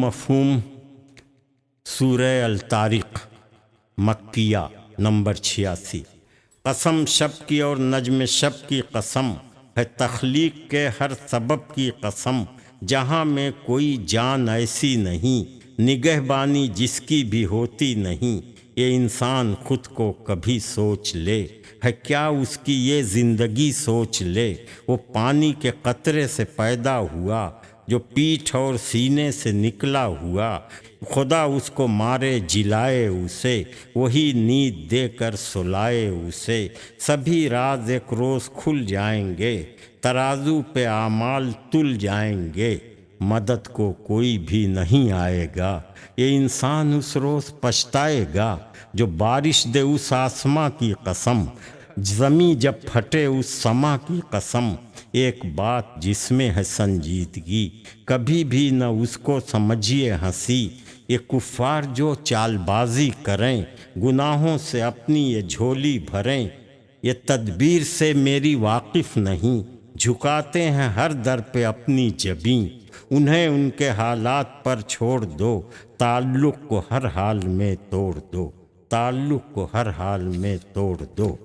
مفہوم سورہ الطارق مکیہ نمبر 86۔ قسم شب کی اور نجم شب کی قسم ہے، تخلیق کے ہر سبب کی قسم، جہاں میں کوئی جان ایسی نہیں، نگہبانی جس کی بھی ہوتی نہیں۔ یہ انسان خود کو کبھی سوچ لے، ہے کیا اس کی یہ زندگی سوچ لے۔ وہ پانی کے قطرے سے پیدا ہوا جو پیٹھ اور سینے سے نکلا ہوا، خدا اس کو مارے جلائے اسے، وہی نیند دے کر سلائے اسے۔ سبھی راز ایک روز کھل جائیں گے، ترازو پہ اعمال تل جائیں گے، مدد کو کوئی بھی نہیں آئے گا۔ یہ انسان اس روز پچھتائے گا جو بارش دے اس آسماں کی قسم، زمیں جب پھٹے اس سما کی قسم۔ ایک بات جس میں ہے سنجیدگی، کبھی بھی نہ اس کو سمجھیے ہنسی۔ یہ کفار جو چال بازی کریں، گناہوں سے اپنی یہ جھولی بھریں، یہ تدبیر سے میری واقف نہیں، جھکاتے ہیں ہر در پہ اپنی جبیں۔ انہیں ان کے حالات پر چھوڑ دو، تعلق کو ہر حال میں توڑ دو، تعلق کو ہر حال میں توڑ دو۔